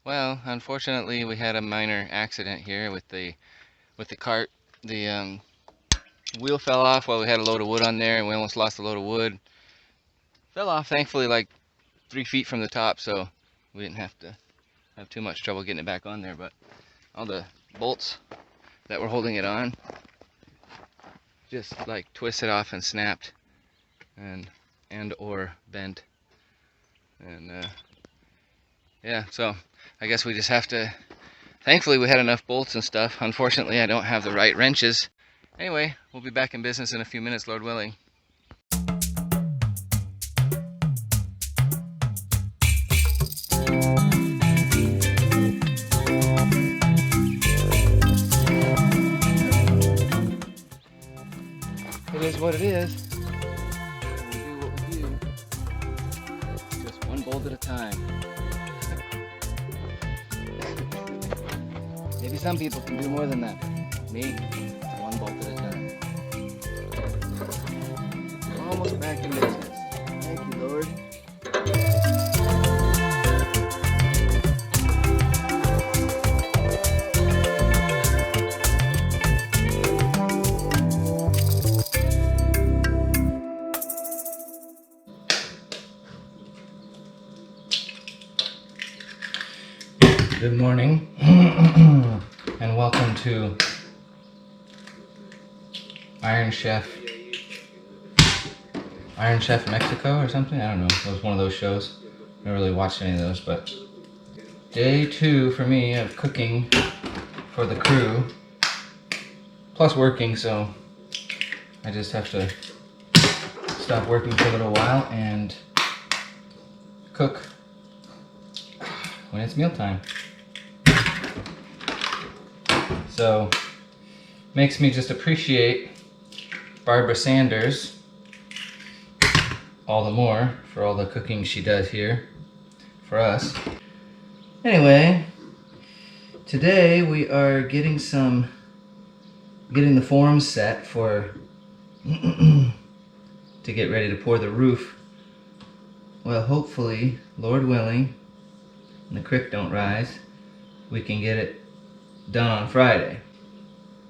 Well, unfortunately, we had a minor accident here with the cart. The wheel fell off while we had a load of wood on there, and we almost lost a load of wood. Fell off, thankfully, like 3 feet from the top, so we didn't have to have too much trouble getting it back on there. But all the bolts that were holding it on just like twisted off and snapped, and or bent, and yeah. So I guess we just have to. Thankfully, we had enough bolts and stuff. Unfortunately, I don't have the right wrenches. Anyway, we'll be back in business in a few minutes, Lord willing. It is what it is. We do what we do. Just one bolt at a time. Maybe some people can do more than that. Me, one bolt at a time. We're almost back in business. Thank you, Lord. Good morning, and welcome to Iron Chef Mexico or something. I don't know. It was one of those shows. I never really watched any of those, but day 2 for me of cooking for the crew, plus working. So I just have to stop working for a little while and cook when it's mealtime. So, makes me just appreciate Barbara Sanders all the more for all the cooking she does here for us. Anyway, today we are getting the forms set for to get ready to pour the roof. Well, hopefully, Lord willing, and the creek don't rise, we can get it done on Friday,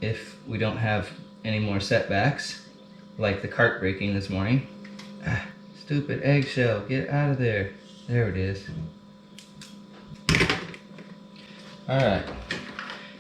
if we don't have any more setbacks like the cart breaking this morning. Stupid eggshell, get out of there. There it is. Alright,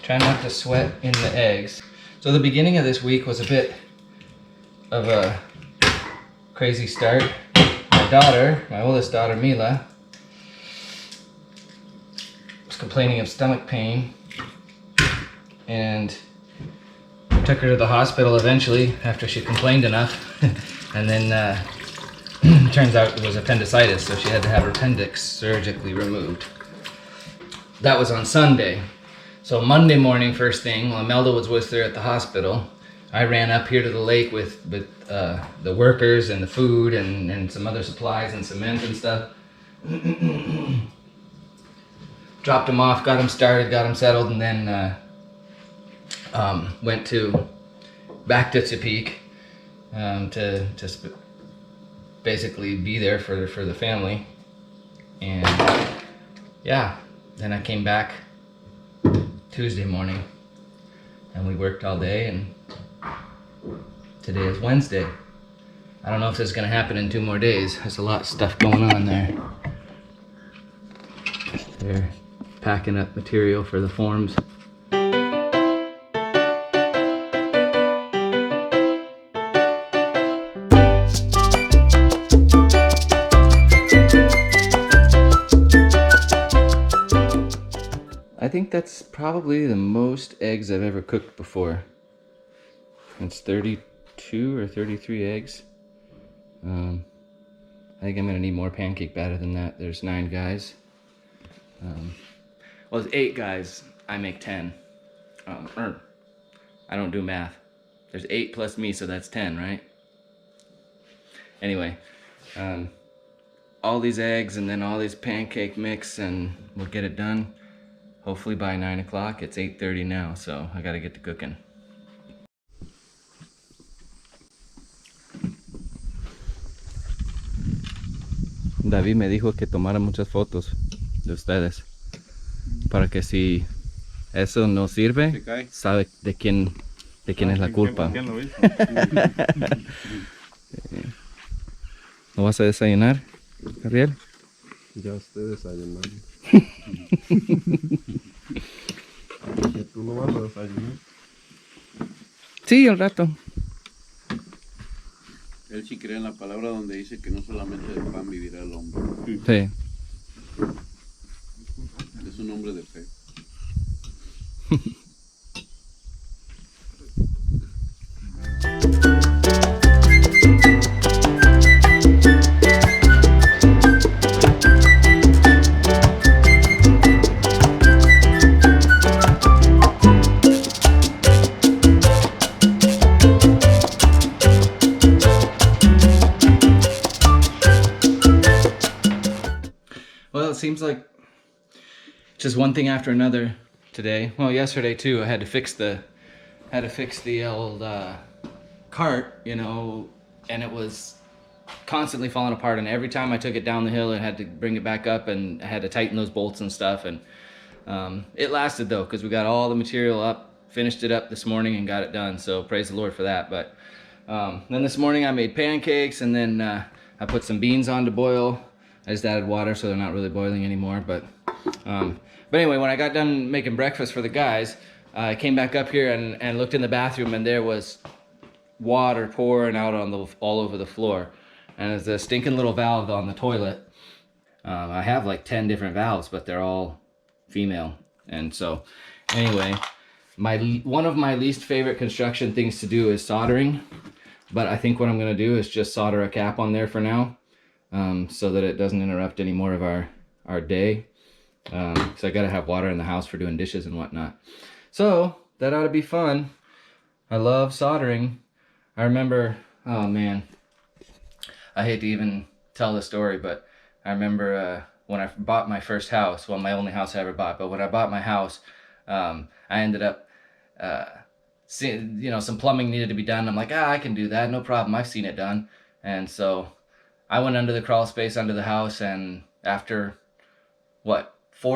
try not to sweat in the eggs. So the beginning of this week was a bit of a crazy start. My oldest daughter Mila, was complaining of stomach pain, and we took her to the hospital eventually after she complained enough. And then turns out it was appendicitis, so she had to have her appendix surgically removed. That was on Sunday. So Monday morning, first thing, while Melda was with her at the hospital, I ran up here to the lake with the workers and the food and some other supplies and cement and stuff. Dropped them off, got them started, got them settled, and then went back to Tepic to basically be there for the family. And yeah, then I came back Tuesday morning and we worked all day, and today is Wednesday. I don't know if this is going to happen in 2 more days. There's a lot of stuff going on there. They're packing up material for the forms. I think that's probably the most eggs I've ever cooked before. It's 32 or 33 eggs. I think I'm gonna need more pancake batter than that. There's 9 guys. Well, it's 8 guys. I make 10. I don't do math. There's 8 plus me, so that's 10, right? Anyway, all these eggs and then all these pancake mix, and we'll get it done. Hopefully by 9 o'clock. It's 8:30 now, so I gotta get to cooking. David me dijo que tomara muchas fotos de ustedes para que si eso no sirve, sabe de quién es la culpa. ¿No vas a desayunar, Gabriel? Ya estoy desayunando. ¿Tú no vas a desayunar? Sí, al rato. Él sí cree en la palabra donde dice que no solamente de pan vivirá el hombre. Sí. Es un hombre de fe. Well, it seems like just one thing after another today. Well, yesterday too, I had to fix the old cart, you know, and it was constantly falling apart. And every time I took it down the hill, I had to bring it back up, and I had to tighten those bolts and stuff. And it lasted though, because we got all the material up, finished it up this morning, and got it done. So praise the Lord for that. But then this morning I made pancakes, and then I put some beans on to boil. I just added water, so they're not really boiling anymore. But anyway, when I got done making breakfast for the guys, I came back up here and looked in the bathroom, and there was water pouring out on all over the floor. And there's a stinking little valve on the toilet. I have like 10 different valves, but they're all female. And so, anyway, one of my least favorite construction things to do is soldering. But I think what I'm gonna do is just solder a cap on there for now. So that it doesn't interrupt any more of our day. So I gotta have water in the house for doing dishes and whatnot. So that ought to be fun. I love soldering. I remember, oh man, I hate to even tell the story, but I remember when I bought my first house, well, my only house I ever bought, but when I bought my house, I ended up seeing, you know, some plumbing needed to be done. I'm like, I can do that, no problem, I've seen it done. And so I went under the crawl space under the house, and after, 4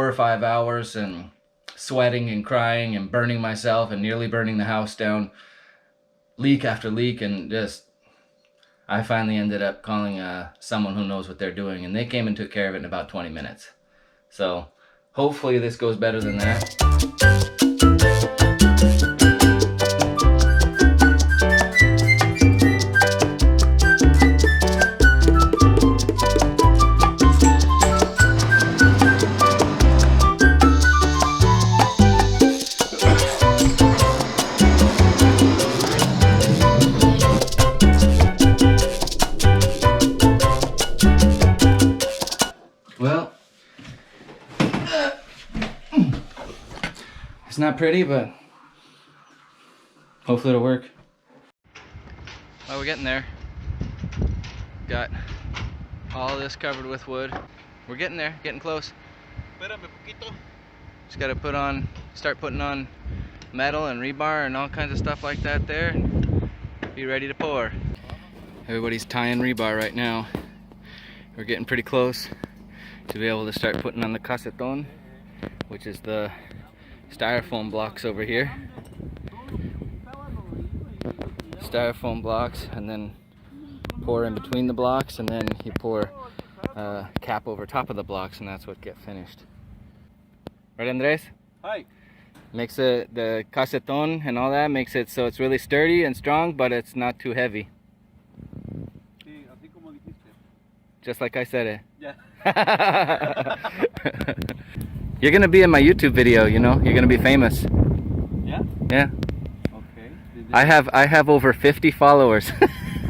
or 5 hours and sweating and crying and burning myself and nearly burning the house down, leak after leak, and just, I finally ended up calling someone who knows what they're doing, and they came and took care of it in about 20 minutes. So hopefully this goes better than that. Well, it's not pretty, but hopefully it'll work. Well, we're getting there. Got all this covered with wood. We're getting there, getting close. Just gotta start putting on metal and rebar and all kinds of stuff like that there. Be ready to pour. Everybody's tying rebar right now. We're getting pretty close to be able to start putting on the caseton, which is the styrofoam blocks over here. Styrofoam blocks, and then pour in between the blocks, and then you pour cap over top of the blocks, and that's what gets finished. Right, Andres? Hi. Makes it, the caseton and all that makes it so it's really sturdy and strong, but it's not too heavy. Sí, así como dijiste. Just like I said it. Yeah. You're gonna be in my YouTube video, you know. You're gonna be famous. Yeah? Yeah. Okay. I have over 50 followers,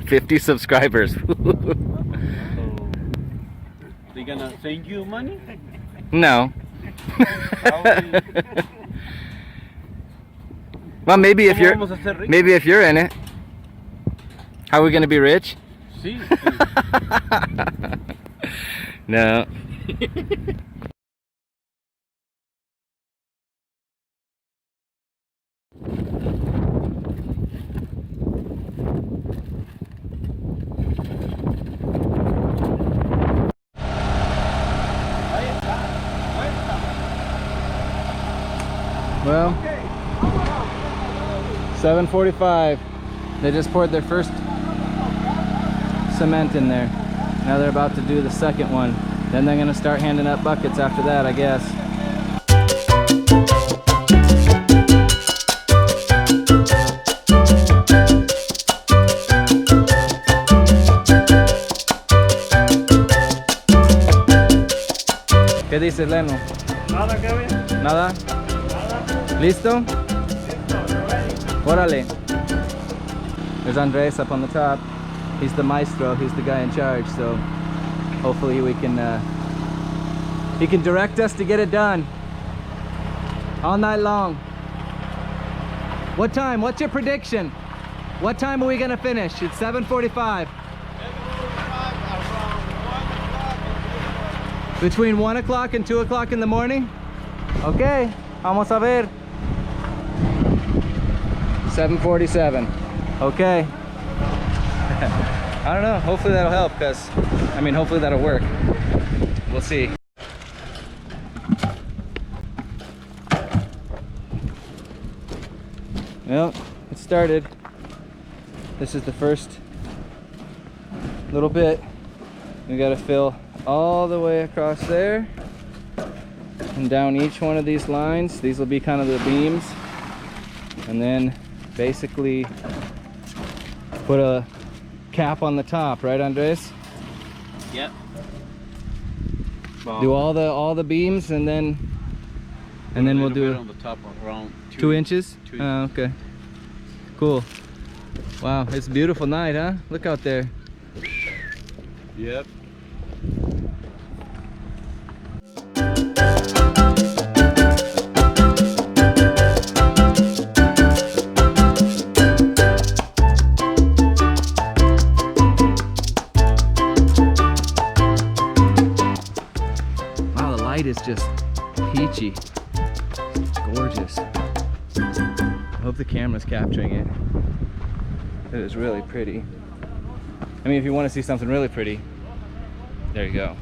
50 subscribers. So, they gonna send you money? No. Probably. Well, maybe if ¿Cómo you're vamos a ser ricos? maybe if you're in it. How are we gonna be rich? Sí. No. Well, 7:45. They just poured their first cement in there. Now they're about to do the second one. Then they're gonna start handing out buckets after that, I guess. ¿Qué dices, Leno? Nada, Kevin. ¿Nada? ¿Listo? Órale. There's Andres up on the top. He's the maestro, he's the guy in charge, so hopefully we can he can direct us to get it done all night long. What time? What's your prediction? What time are we gonna finish? It's 7:45. Between 1 o'clock and 2 o'clock in the morning? Okay, vamos a ver. 7:47. Okay. I don't know, hopefully that'll help, because I mean, hopefully that'll work. We'll see. Well, it started. This is the first little bit. We got to fill all the way across there and down each one of these lines. These will be kind of the beams, and then basically put a cap on the top, right, Andres? Yep. Do all the beams, and then we'll do on the top around 2 inches. 2 Oh, okay. Cool. Wow, it's a beautiful night, huh? Look out there. Yep. Wow, the light is just peachy. Gorgeous. I hope the camera's capturing it. It is really pretty. I mean, if you want to see something really pretty, there you go.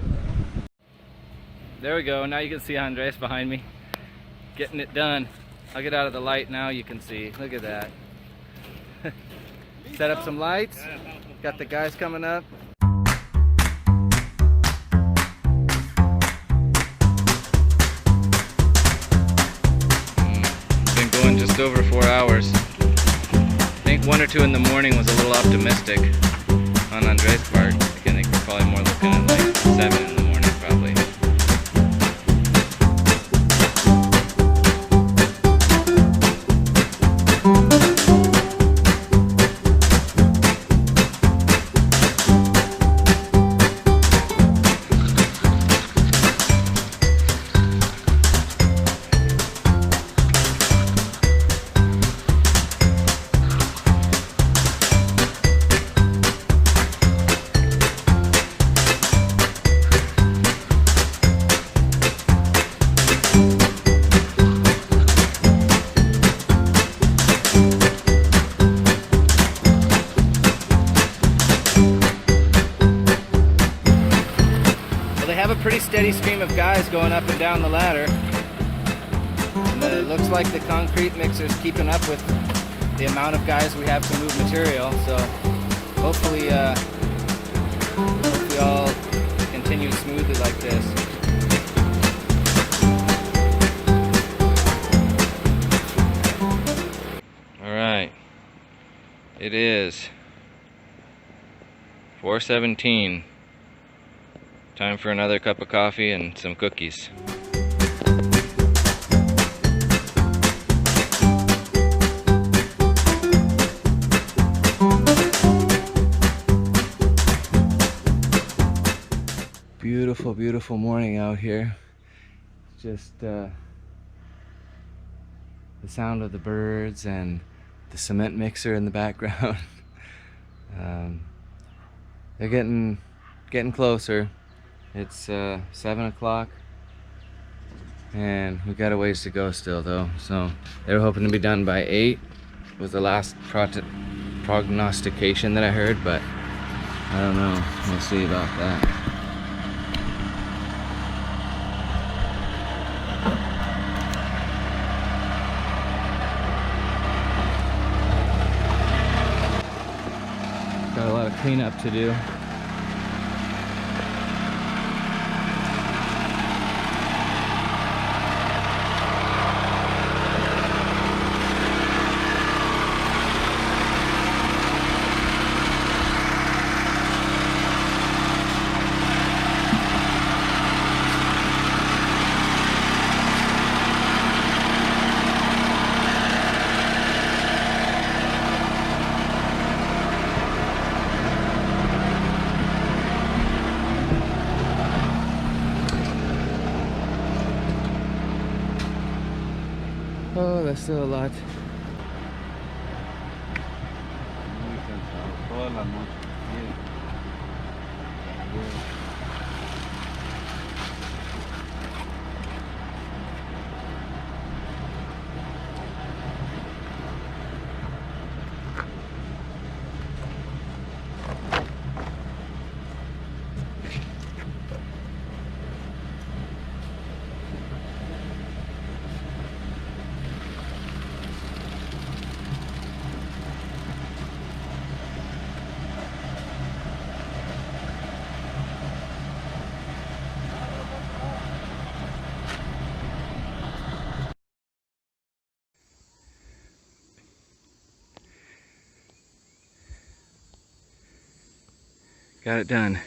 There we go. Now you can see Andres behind me getting it done. I'll get out of the light now. You can see. Look at that. Set up some lights. Got the guys coming up. Been going just over 4 hours. I think 1 or 2 in the morning was a little optimistic on Andres' part. I think we're probably more looking at like 7 in the morning probably. Pretty steady stream of guys going up and down the ladder. And it looks like the concrete mixer's keeping up with the amount of guys we have to move material. So hopefully all continue smoothly like this. It is 4:17. Time for another cup of coffee and some cookies. Beautiful, beautiful morning out here. Just the sound of the birds and the cement mixer in the background. They're getting closer. It's 7 o'clock, and we got a ways to go still, though. So they were hoping to be done by 8. Was the last prognostication that I heard, but I don't know. We'll see about that. Got a lot of cleanup to do. Oh, that's still a lot. Muy cansado, toda la noche. Got it done,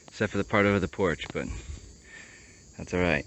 except for the part over the porch, but that's all right.